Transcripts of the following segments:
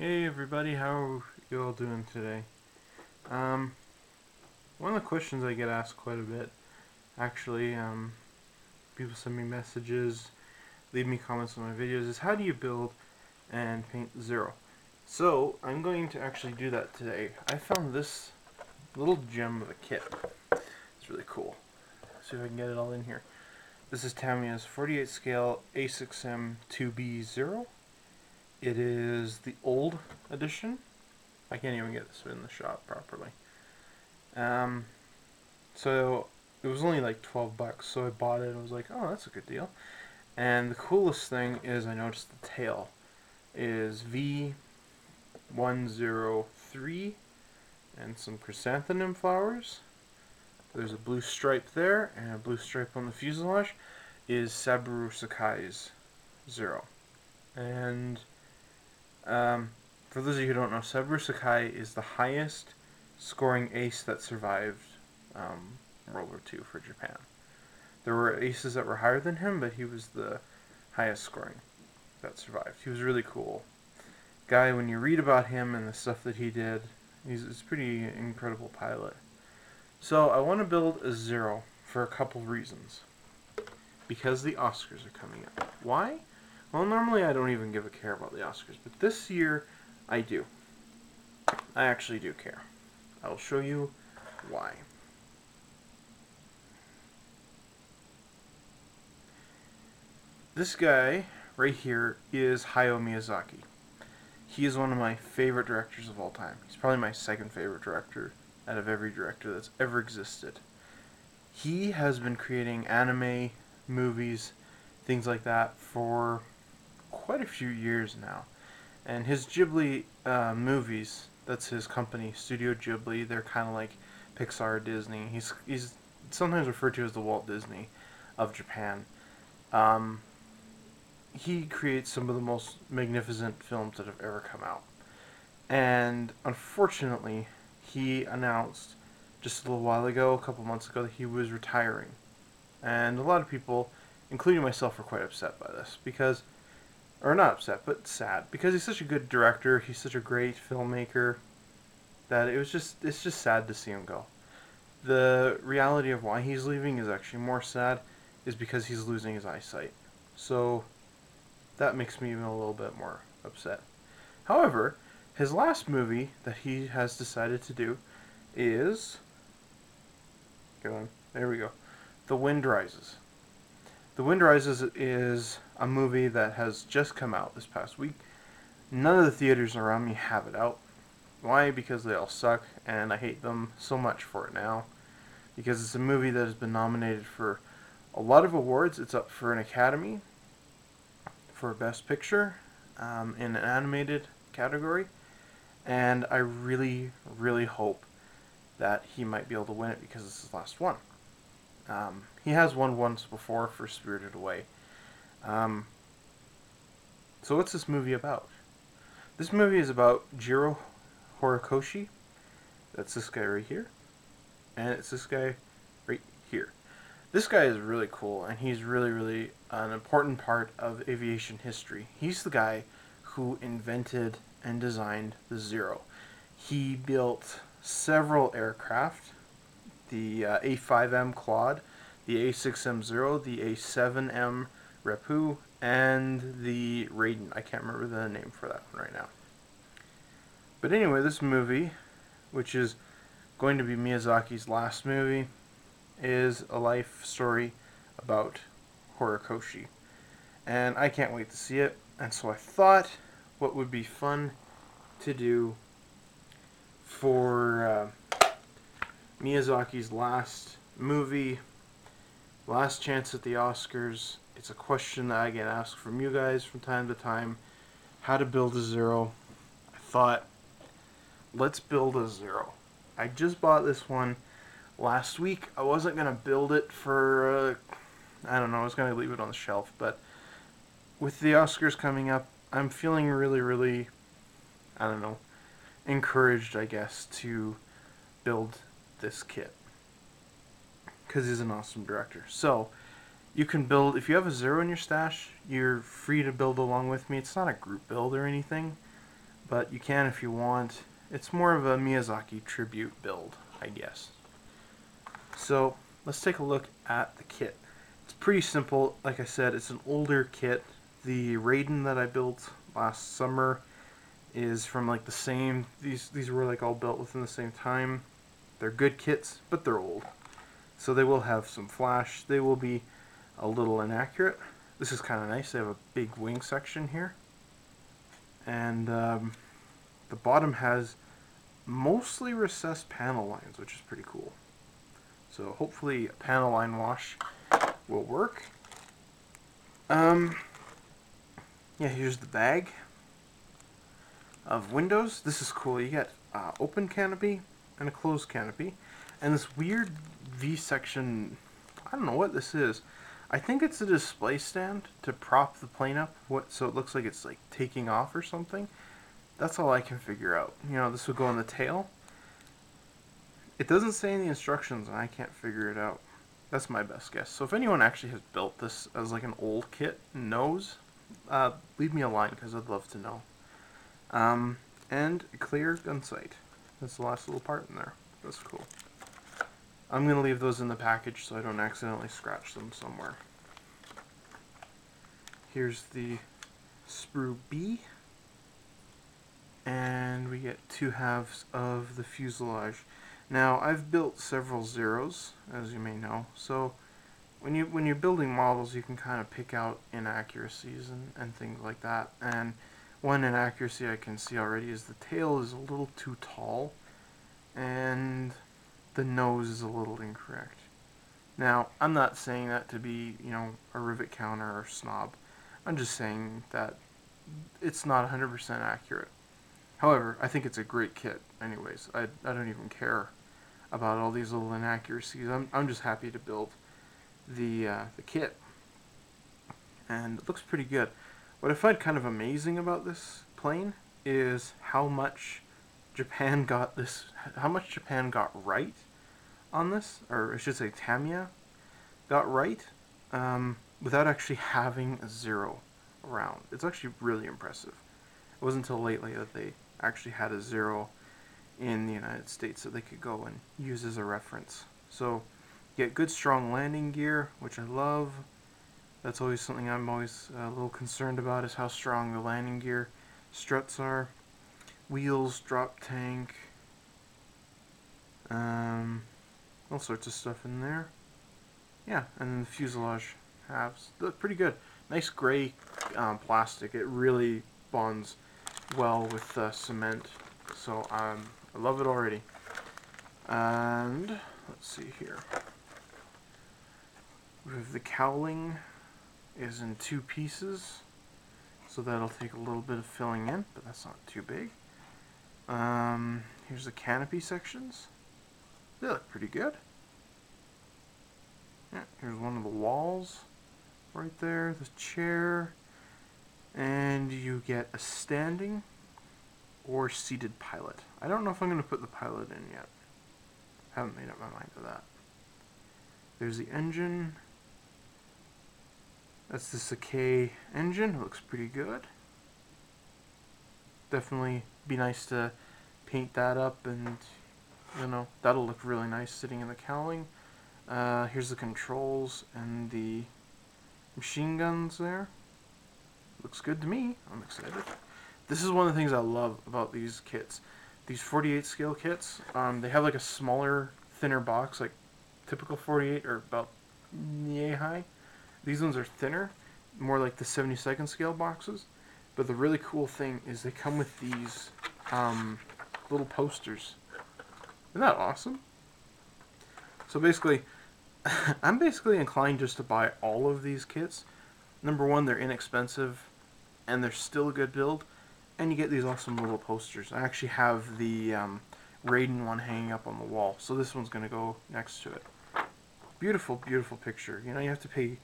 Hey everybody, how are you all doing today? Um, One of the questions I get asked quite a bit, actually, people send me messages, leave me comments on my videos, is how do you build and paint Zero? So, I'm going to actually do that today. I found this little gem of a kit. It's really cool. Let's see if I can get it all in here. This is Tamiya's 48 scale A6M2b Zero. It is the old edition. I can't even get this in the shop properly. Um, so it was only like 12 bucks, so I bought it. I was like, oh, that's a good deal. And the coolest thing is I noticed the tail is V103 and some chrysanthemum flowers. There's a blue stripe there and a blue stripe on the fuselage. Is Saburo Sakai's Zero. And for those of you who don't know, Saburo Sakai is the highest scoring ace that survived World War II for Japan. There were aces that were higher than him, but he was the highest scoring that survived. He was really cool. Guy, when you read about him and the stuff that he did, he's a pretty incredible pilot. So I want to build a Zero for a couple reasons. Because the Oscars are coming up. Why? Well, normally I don't even give a care about the Oscars, but this year I do. I actually do care. I will show you why. This guy right here is Hayao Miyazaki. He is one of my favorite directors of all time. He's probably my second favorite director out of every director that's ever existed. He has been creating anime, movies, things like that for quite a few years now. And his Ghibli movies, that's his company, Studio Ghibli, they're kind of like Pixar, Disney. He's sometimes referred to as the Walt Disney of Japan. He creates some of the most magnificent films that have ever come out. And unfortunately, he announced just a little while ago, a couple months ago, that he was retiring. And a lot of people, including myself, were quite upset by this because, or not upset, but sad, because he's such a good director, he's such a great filmmaker that it's just sad to see him go. The reality of why he's leaving is actually more sad, is because he's losing his eyesight. So that makes me even a little bit more upset. However, his last movie that he has decided to do is, go on, there we go, The Wind Rises. The Wind Rises is a movie that has just come out this past week. None of the theaters around me have it out. Why? Because they all suck, and I hate them so much for it now. Because it's a movie that has been nominated for a lot of awards. It's up for an Academy for Best Picture in an animated category. And I really, really hope that he might be able to win it because it's his last one. He has won once before for Spirited Away. So what's this movie about? This movie is about Jiro Horikoshi. That's this guy right here. And it's this guy right here. This guy is really cool, and he's really, really an important part of aviation history. He's the guy who invented and designed the Zero. He built several aircraft, the A5M Claude, the A6M0, the A7M Repu, and the Raiden. I can't remember the name for that one right now. But anyway, this movie, which is going to be Miyazaki's last movie, is a life story about Horikoshi. And I can't wait to see it. And so I thought what would be fun to do for Miyazaki's last movie, last chance at the Oscars. It's a question that I get asked from you guys from time to time. How to build a Zero. I thought, let's build a Zero. I just bought this one last week. I wasn't going to build it for, I don't know, I was going to leave it on the shelf. But with the Oscars coming up, I'm feeling really, really, I don't know, encouraged, I guess, to build this kit. Because he's an awesome director. So, you can build, if you have a Zero in your stash, you're free to build along with me. It's not a group build or anything, but you can if you want. It's more of a Miyazaki Tribute build, I guess. So let's take a look at the kit. It's pretty simple. Like I said, it's an older kit. The Raiden that I built last summer is from like the same. These were like all built within the same time. They're good kits, but they're old, so they will have some flash. They will be a little inaccurate. This is kind of nice. They have a big wing section here, and the bottom has mostly recessed panel lines, which is pretty cool. So hopefully a panel line wash will work. Yeah, here's the bag of windows. This is cool. You get open canopy and a closed canopy, and this weird V-section. I don't know what this is. I think it's a display stand to prop the plane up, so it looks like it's like taking off or something. That's all I can figure out. You know, this would go on the tail. It doesn't say in the instructions, and I can't figure it out. That's my best guess. So if anyone actually has built this as like an old kit and knows, leave me a line because I'd love to know. And a clear gun sight. That's the last little part in there. That's cool. I'm going to leave those in the package so I don't accidentally scratch them somewhere. Here's the sprue B. And we get 2 halves of the fuselage. Now, I've built several Zeros, as you may know, so when you're building models, you can kind of pick out inaccuracies and things like that. And one inaccuracy I can see already is the tail is a little too tall, and the nose is a little incorrect. Now, I'm not saying that to be, you know, a rivet counter or snob. I'm just saying that it's not 100% accurate. However, I think it's a great kit anyways. I don't even care about all these little inaccuracies. I'm just happy to build the kit. And it looks pretty good. What I find kind of amazing about this plane is how much Japan got right on this, or I should say Tamiya got right, without actually having a Zero around. It's actually really impressive. It wasn't until lately that they actually had a Zero in the United States that they could go and use as a reference. So you get good strong landing gear, which I love. That's always something I'm always a little concerned about, is how strong the landing gear struts are. Wheels, drop tank, all sorts of stuff in there. Yeah, and then the fuselage halves look pretty good. Nice gray plastic. It really bonds well with cement, so I love it already. And let's see here. We have the cowling is in 2 pieces, so that'll take a little bit of filling in, but that's not too big. Here's the canopy sections. They look pretty good. Yeah, here's one of the walls right there, the chair, and you get a standing or seated pilot. I don't know if I'm going to put the pilot in yet. Haven't made up my mind to that. There's the engine. That's the Sakai engine. It looks pretty good. Definitely be nice to paint that up, and you know, that'll look really nice sitting in the cowling. Here's the controls and the machine guns there. Looks good to me. I'm excited. This is one of the things I love about these kits. These 48 scale kits, they have like a smaller, thinner box, like typical 48 or about knee high. These ones are thinner, more like the 72nd scale boxes. But the really cool thing is they come with these little posters. Isn't that awesome? So basically, I'm basically inclined just to buy all of these kits. Number one, they're inexpensive, and they're still a good build, and you get these awesome little posters. I actually have the Raiden one hanging up on the wall, so this one's going to go next to it. Beautiful, beautiful picture. You know, you have to pay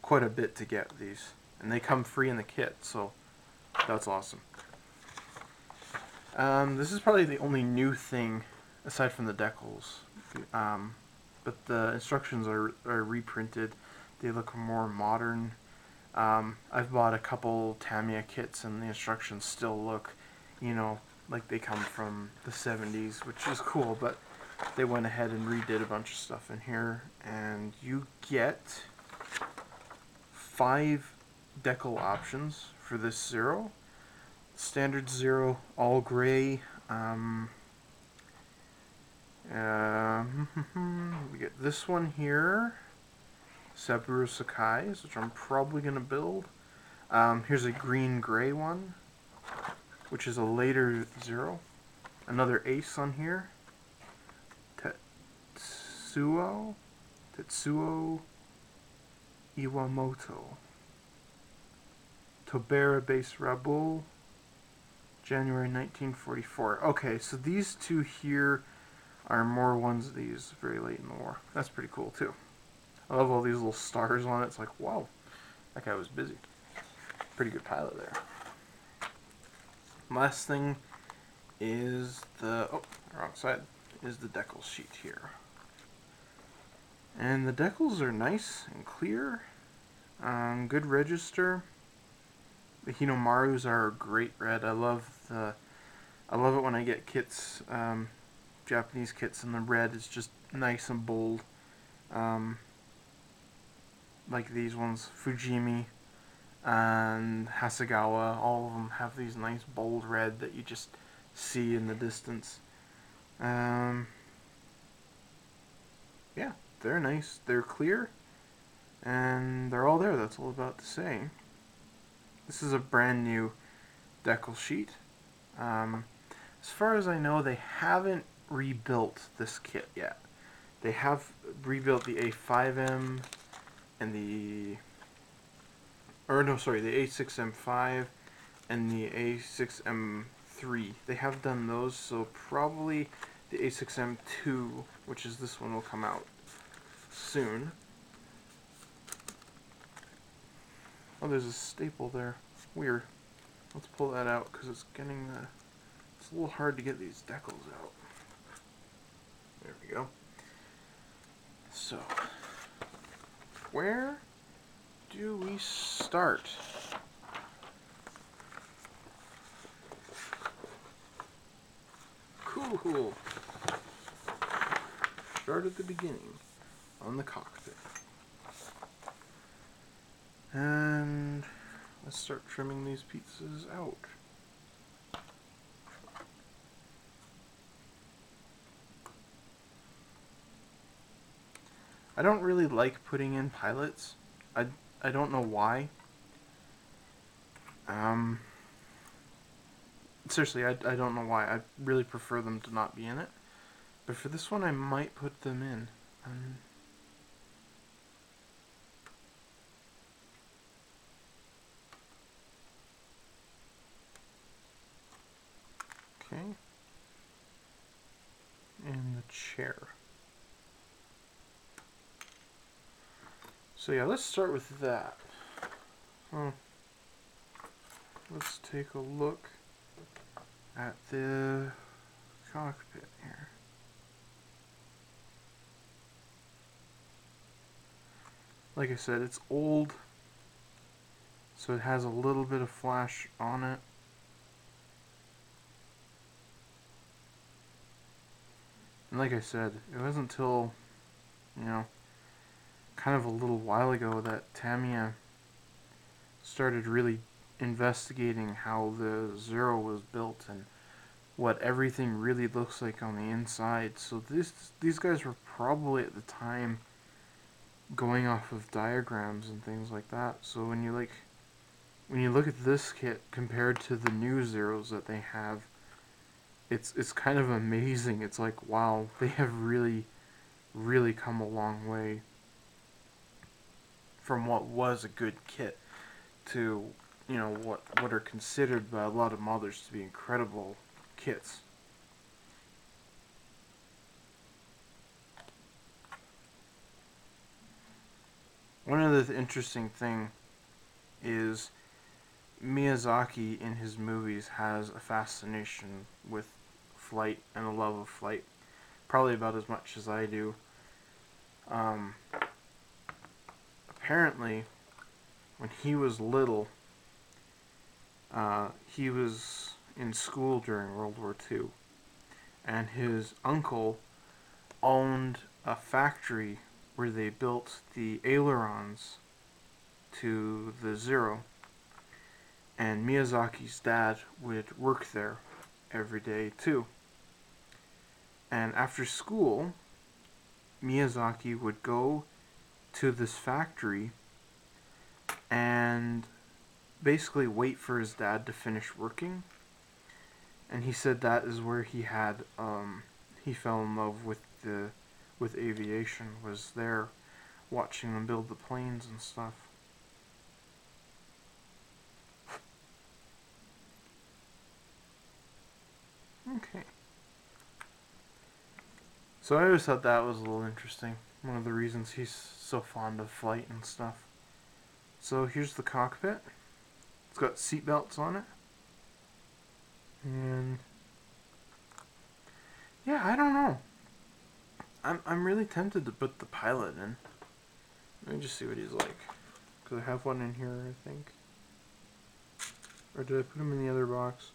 quite a bit to get these, and they come free in the kit, so that's awesome. This is probably the only new thing aside from the decals, but the instructions are reprinted. They look more modern. I've bought a couple Tamiya kits, and the instructions still look you know, like they come from the 70s, which is cool, but they went ahead and redid a bunch of stuff in here, and you get 5 decal options for this Zero. Standard Zero, all gray. We get this one here, Saburo Sakai's, which I'm probably going to build. Here's a green-gray one, which is a later Zero. Another Ace on here. Tetsuo Iwamoto. Tobera Base Rabu, January 1944. Okay, so these two here are more ones of these very late in the war. That's pretty cool, too. I love all these little stars on it. It's like, wow, that guy was busy. Pretty good pilot there. Last thing is the... oh, wrong side. Is the Decals sheet here. And the decals are nice and clear. Good register. The Hinomarus are a great red. I love it when I get kits, Japanese kits, and the red is just nice and bold. Like these ones, Fujimi and Hasegawa, all of them have these nice bold red that you just see in the distance. Yeah, they're nice. They're clear, and they're all there. That's all about to say. This is a brand new decal sheet. As far as I know, they haven't rebuilt this kit yet. They have rebuilt the A5M and the A6M5 and the A6M3. They have done those, so probably the A6M2, which is this one, will come out soon. Oh, there's a staple there. Weird. Let's pull that out because it's getting it's a little hard to get these decals out. There we go. So, where do we start? Cool. Start at the beginning on the cockpit. And let's start trimming these pieces out. I don't really like putting in pilots. I don't know why. Seriously, I don't know why. I really prefer them to not be in it. But for this one, I might put them in. Okay. And the chair. So yeah, let's start with that. Let's take a look at the cockpit here. Like I said, it's old, so it has a little bit of flash on it. And like I said, it wasn't until, kind of a little while ago that Tamiya started really investigating how the Zero was built and what everything really looks like on the inside. So these guys were probably at the time going off of diagrams and things like that. So when you look at this kit compared to the new Zeros that they have, it's kind of amazing. It's like, wow, they have really come a long way from what was a good kit to, what are considered by a lot of modders to be incredible kits. One of the interesting thing is Miyazaki in his movies has a fascination with flight and a love of flight, probably about as much as I do. Apparently, when he was little, he was in school during World War II, and his uncle owned a factory where they built the ailerons to the Zero, and Miyazaki's dad would work there every day too. And after school, Miyazaki would go to this factory and basically wait for his dad to finish working. And he said that is where he fell in love with aviation, was there watching them build the planes and stuff. Okay. So I always thought that was a little interesting. One of the reasons he's so fond of flight and stuff. So here's the cockpit. It's got seat belts on it. And yeah, I don't know. I'm really tempted to put the pilot in. Let me just see what he's like. Because I have one in here, I think. Or did I put him in the other box?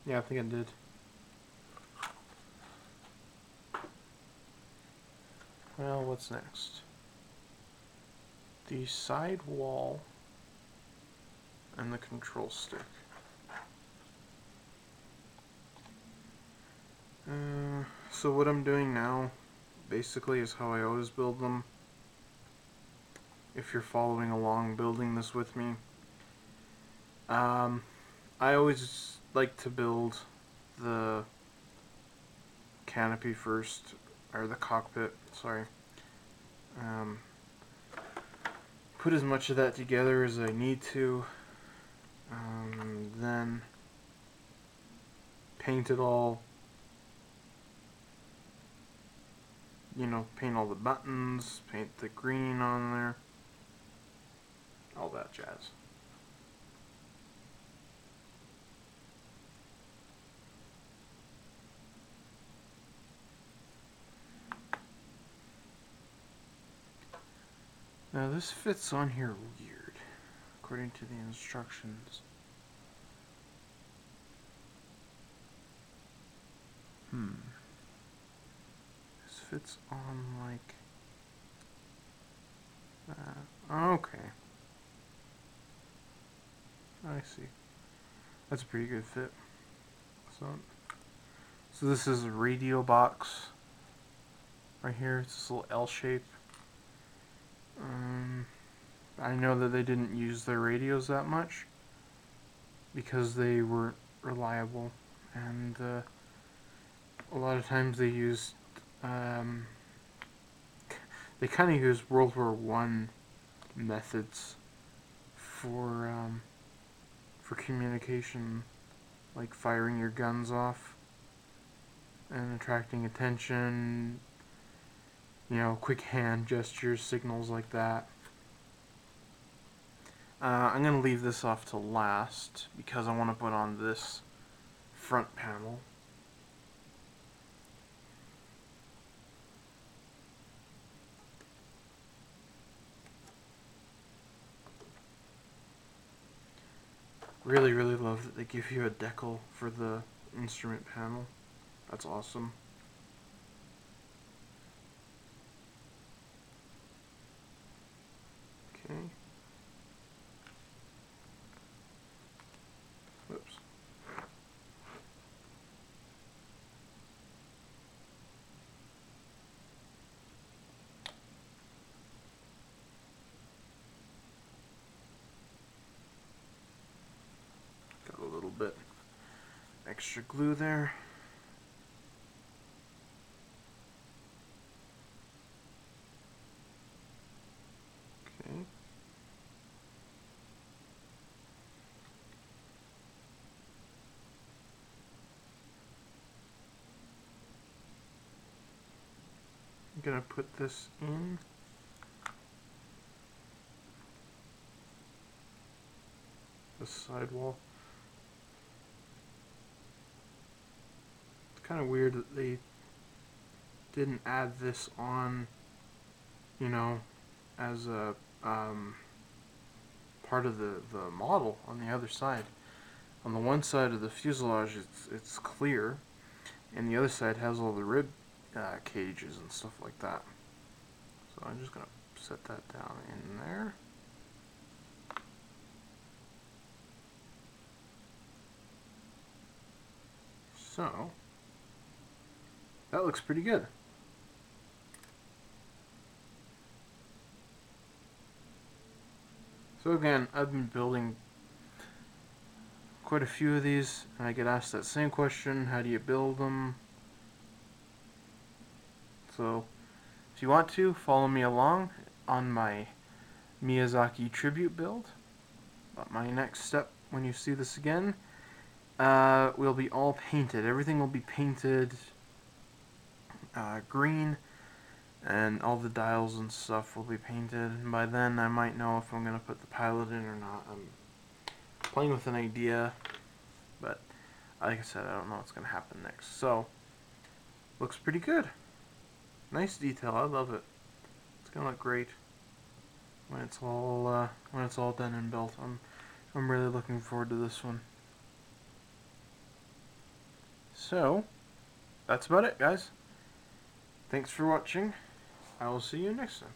Yeah, I think I did. Well, what's next? The side wall and the control stick. So what I'm doing now basically is how I always build them. If you're following along building this with me, I always like to build the canopy first, or the cockpit, sorry. Put as much of that together as I need to, then paint it all, paint all the buttons, paint the green on there, all that jazz. Now this fits on here weird, according to the instructions. This fits on like that. Okay. I see. That's a pretty good fit. So this is a radio box right here. It's this little L shape. I know that they didn't use their radios that much because they weren't reliable, and a lot of times they used they kind of used World War I methods for communication, like firing your guns off and attracting attention, quick hand gestures, signals like that. I'm going to leave this off to last because I want to put on this front panel. Really, really love that they give you a decal for the instrument panel. That's awesome. Okay. Whoops. Got a little bit extra glue there. Okay. I'm gonna put this in. The sidewall. It's kind of weird that they didn't add this on, as a part of the model on the other side. On the one side of the fuselage, it's clear, and the other side has all the rib cages and stuff like that. So I'm just gonna set that down in there. So that looks pretty good. So again, I've been building quite a few of these, and I get asked that same question: how do you build them? So if you want to, follow me along on my Miyazaki Tribute build. But my next step, when you see this again, will be all painted. Everything will be painted green, and all the dials and stuff will be painted. And by then, I might know if I'm going to put the pilot in or not. I'm playing with an idea, but like I said, I don't know what's going to happen next. So, looks pretty good. Nice detail. I love it. It's going to look great when it's all done and built. I'm really looking forward to this one. So, that's about it, guys. Thanks for watching. I will see you next time.